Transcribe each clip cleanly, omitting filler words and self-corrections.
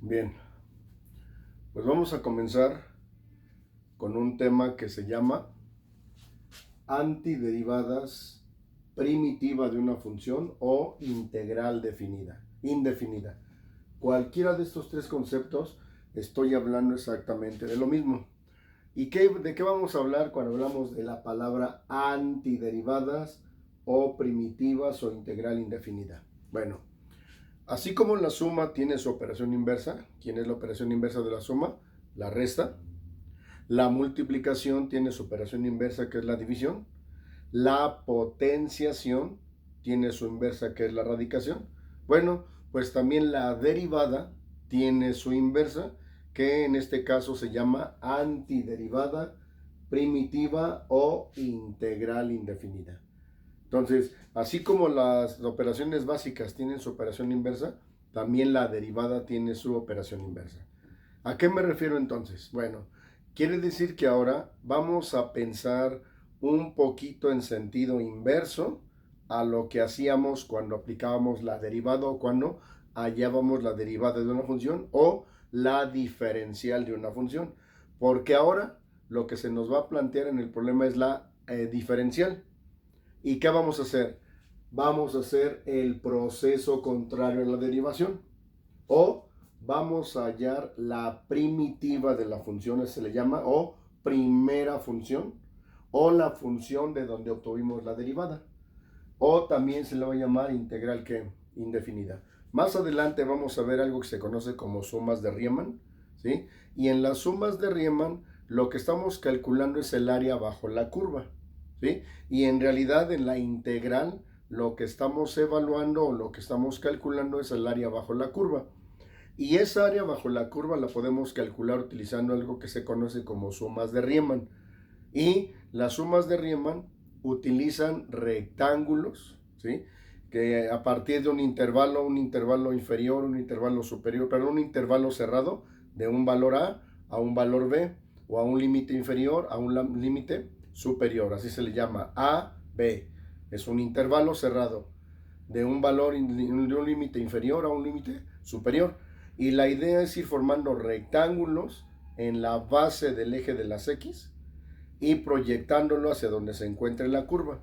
Bien, pues vamos a comenzar con un tema que se llama antiderivadas primitiva de una función o integral indefinida. Cualquiera de estos tres conceptos estoy hablando exactamente de lo mismo. ¿Y de qué vamos a hablar cuando hablamos de la palabra antiderivadas o primitivas o integral indefinida? Bueno, así como la suma tiene su operación inversa, ¿quién es la operación inversa de la suma? La resta. La multiplicación tiene su operación inversa, que es la división. La potenciación tiene su inversa, que es la radicación. Bueno, pues también la derivada tiene su inversa, que en este caso se llama antiderivada primitiva o integral indefinida. Entonces, así como las operaciones básicas tienen su operación inversa, también la derivada tiene su operación inversa. ¿A qué me refiero entonces? Bueno, quiere decir que ahora vamos a pensar un poquito en sentido inverso a lo que hacíamos cuando aplicábamos la derivada o cuando hallábamos la derivada de una función o la diferencial de una función. Porque ahora lo que se nos va a plantear en el problema es la diferencial. ¿Y qué vamos a hacer? Vamos a hacer el proceso contrario a la derivación. O vamos a hallar la primitiva de la función, se le llama, o primera función, o la función de donde obtuvimos la derivada. O también se le va a llamar integral que indefinida. Más adelante vamos a ver algo que se conoce como sumas de Riemann, ¿sí? Y en las sumas de Riemann lo que estamos calculando es el área bajo la curva, ¿sí? Y en realidad en la integral lo que estamos evaluando o lo que estamos calculando es el área bajo la curva. Y esa área bajo la curva la podemos calcular utilizando algo que se conoce como sumas de Riemann. Y las sumas de Riemann utilizan rectángulos, ¿sí? Que a partir de un intervalo inferior, un intervalo superior, pero un intervalo cerrado de un valor a un valor B, o a un límite inferior a un límite superior, así se le llama, A, B. Es un intervalo cerrado de un valor, de un límite inferior a un límite superior. Y la idea es ir formando rectángulos en la base del eje de las X y proyectándolo hacia donde se encuentre la curva.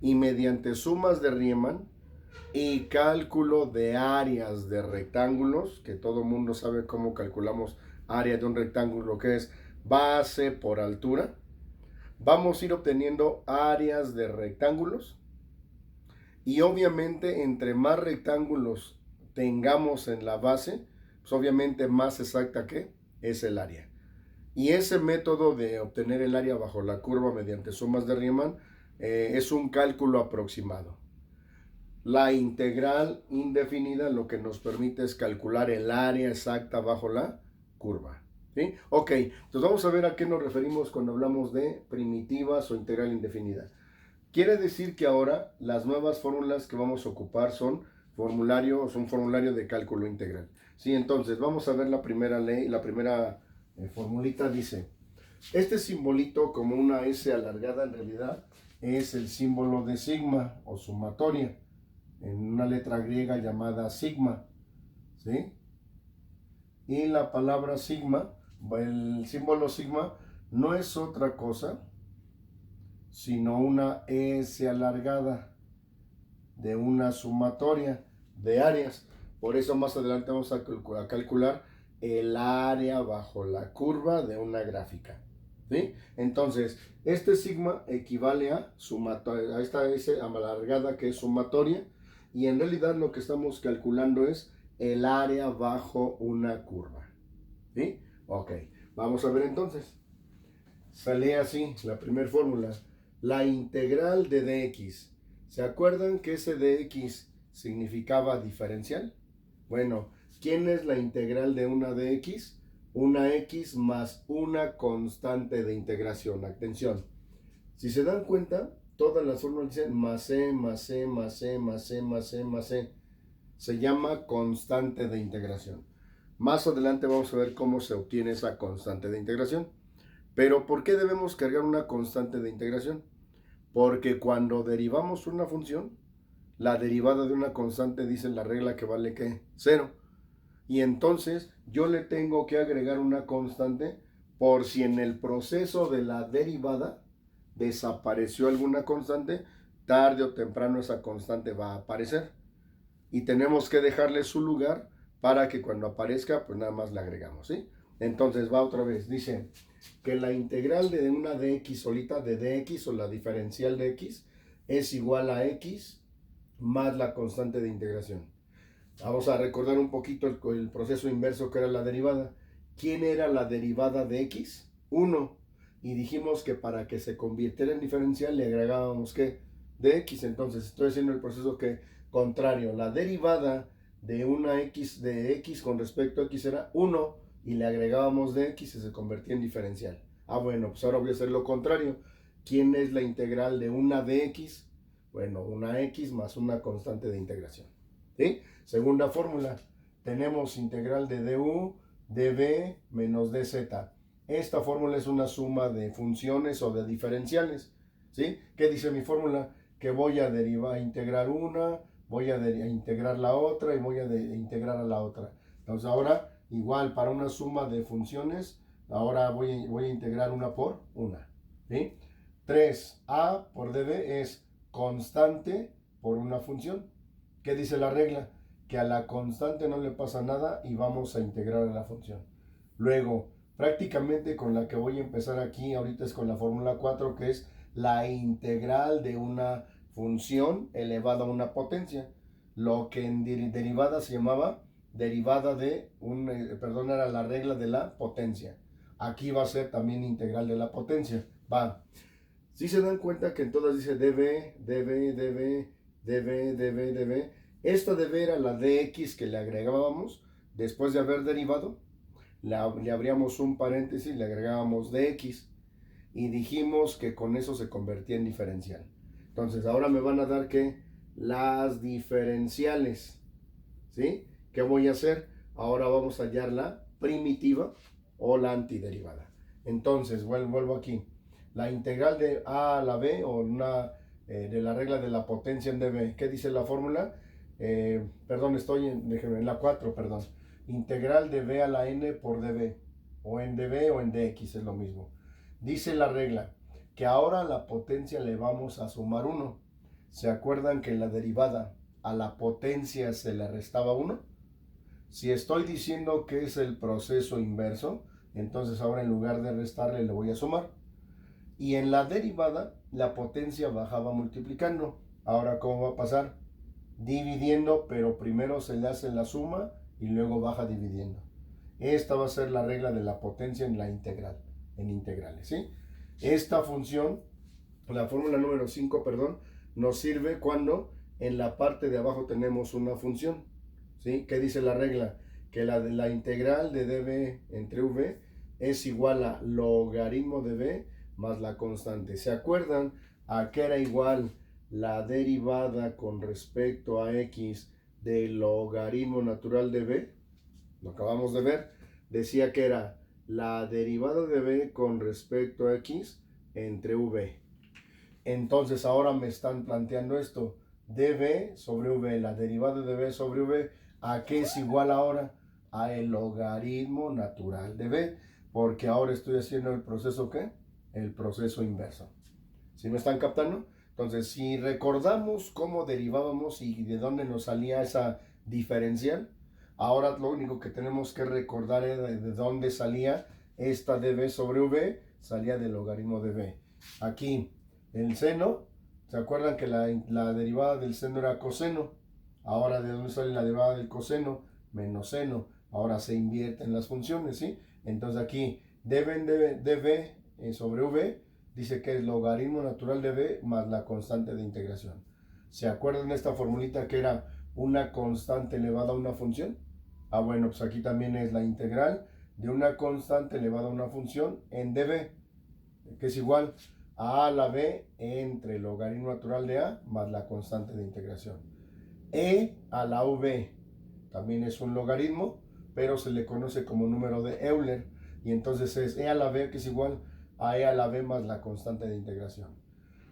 Y mediante sumas de Riemann y cálculo de áreas de rectángulos, que todo mundo sabe cómo calculamos área de un rectángulo, que es base por altura, vamos a ir obteniendo áreas de rectángulos. Y obviamente entre más rectángulos tengamos en la base, pues obviamente más exacta que es el área. Y ese método de obtener el área bajo la curva mediante sumas de Riemann es un cálculo aproximado. La integral indefinida lo que nos permite es calcular el área exacta bajo la curva. ¿Sí? Ok, entonces vamos a ver a qué nos referimos cuando hablamos de primitivas o integral indefinida. Quiere decir que ahora las nuevas fórmulas que vamos a ocupar son un formulario de cálculo integral. Sí, entonces vamos a ver la primera ley, la primera formulita dice, este simbolito como una S alargada en realidad es el símbolo de sigma o sumatoria, en una letra griega llamada sigma, ¿sí? Y la palabra sigma, el símbolo sigma no es otra cosa sino una S alargada de una sumatoria de áreas. Por eso más adelante vamos a calcular el área bajo la curva de una gráfica. ¿Sí? Entonces, este sigma equivale a esta S alargada que es sumatoria, y en realidad lo que estamos calculando es el área bajo una curva. ¿Sí? Ok, vamos a ver entonces. Sale así la primera fórmula. La integral de dx. ¿Se acuerdan que ese dx significaba diferencial? Bueno, ¿quién es la integral de una dx? Una x más una constante de integración. Atención. Si se dan cuenta, todas las fórmulas dicen más c, más c, más c, más c, más c, más c. Se llama constante de integración. Más adelante vamos a ver cómo se obtiene esa constante de integración. Pero ¿por qué debemos cargar una constante de integración? Porque cuando derivamos una función, la derivada de una constante dice la regla que vale ¿qué? Cero. Y entonces yo le tengo que agregar una constante por si en el proceso de la derivada desapareció alguna constante, tarde o temprano esa constante va a aparecer. Y tenemos que dejarle su lugar para que cuando aparezca, pues nada más le agregamos, ¿sí? Entonces va otra vez, dice que la integral de una dx solita, de dx o la diferencial de x, es igual a x más la constante de integración. Vamos a recordar un poquito el proceso inverso que era la derivada. ¿Quién era la derivada de x? 1. Y dijimos que para que se convirtiera en diferencial le agregábamos ¿qué? De x. Entonces estoy haciendo el proceso que contrario. La derivada de una x de x con respecto a x era 1 y le agregábamos de x y se convertía en diferencial. Bueno, pues ahora voy a hacer lo contrario. ¿Quién es la integral de una de x? Bueno, una x más una constante de integración. ¿Sí? Segunda fórmula, tenemos integral de du dv menos dz. Esta fórmula es una suma de funciones o de diferenciales. ¿Sí? ¿Qué dice mi fórmula? Que voy a derivar, integrar una, voy a integrar la otra y voy a integrar a la otra. Entonces ahora, igual para una suma de funciones, ahora voy a integrar una por una. ¿Sí? 3a por dv es constante por una función. ¿Qué dice la regla? Que a la constante no le pasa nada y vamos a integrar a la función. Luego, prácticamente con la que voy a empezar aquí, ahorita es con la fórmula 4, que es la integral de una función elevada a una potencia. Lo que en derivada se llamaba derivada de perdón, era la regla de la potencia. Aquí va a ser también integral de la potencia. Va. Si se dan cuenta que en todas dice dv, dv, dv, dv, dv, dv. Esta dv era la dx que le agregábamos después de haber derivado. Le abríamos un paréntesis, le agregábamos dx y dijimos que con eso se convertía en diferencial. Entonces ahora me van a dar que las diferenciales, ¿sí? ¿Qué voy a hacer? Ahora vamos a hallar la primitiva o la antiderivada. Entonces vuelvo aquí. La integral de a a la b o de la regla de la potencia en dv. ¿Qué dice la fórmula? Perdón, estoy en la 4, perdón. Integral de b a la n por dv. O en dv o en dx, es lo mismo. Dice la regla que ahora a la potencia le vamos a sumar 1. ¿Se acuerdan que en la derivada a la potencia se le restaba 1? Si estoy diciendo que es el proceso inverso, entonces ahora en lugar de restarle le voy a sumar. Y en la derivada la potencia bajaba multiplicando. Ahora, ¿cómo va a pasar? Dividiendo, pero primero se le hace la suma y luego baja dividiendo. Esta va a ser la regla de la potencia en la integral, en integrales, ¿sí? Esta función, la fórmula número 5, perdón, nos sirve cuando en la parte de abajo tenemos una función, ¿sí? ¿Qué dice la regla? Que la integral de dv entre v es igual a logaritmo de v más la constante. ¿Se acuerdan a qué era igual la derivada con respecto a x del logaritmo natural de v? Lo acabamos de ver. Decía que era la derivada de v con respecto a x entre v. Entonces ahora me están planteando esto. dv sobre v, la derivada de v sobre v, ¿a qué es igual ahora? A el logaritmo natural de v. Porque ahora estoy haciendo el proceso ¿qué? El proceso inverso. ¿Sí me están captando? Entonces, si recordamos cómo derivábamos y de dónde nos salía esa diferencial, ahora lo único que tenemos que recordar es de dónde salía esta dv sobre v, salía del logaritmo de v. Aquí, el seno, ¿se acuerdan que la derivada del seno era coseno? Ahora, ¿de dónde sale la derivada del coseno? Menos seno. Ahora se invierten las funciones, ¿sí? Entonces aquí, dv sobre v, dice que es logaritmo natural de v más la constante de integración. ¿Se acuerdan de esta formulita que era una constante elevada a una función? Bueno, pues aquí también es la integral de una constante elevada a una función en dv, que es igual a la b entre el logaritmo natural de a más la constante de integración. E a la v también es un logaritmo, pero se le conoce como número de Euler, y entonces es e a la b, que es igual a e a la b más la constante de integración.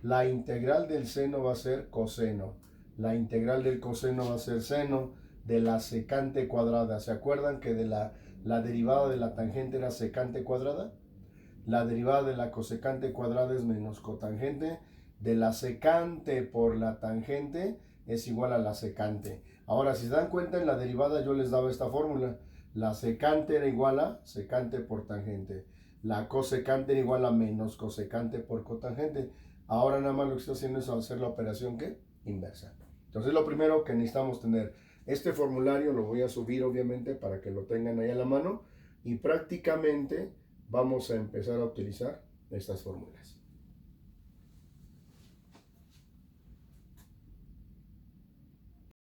La integral del seno va a ser coseno, la integral del coseno va a ser seno, de la secante cuadrada. ¿Se acuerdan que de la derivada de la tangente era secante cuadrada? La derivada de la cosecante cuadrada es menos cotangente. De la secante por la tangente es igual a la secante. Ahora, si se dan cuenta, en la derivada yo les daba esta fórmula. La secante era igual a secante por tangente. La cosecante era igual a menos cosecante por cotangente. Ahora nada más lo que estoy haciendo es hacer la operación ¿qué? Inversa. Entonces lo primero que necesitamos tener, este formulario lo voy a subir obviamente para que lo tengan ahí a la mano y prácticamente vamos a empezar a utilizar estas fórmulas.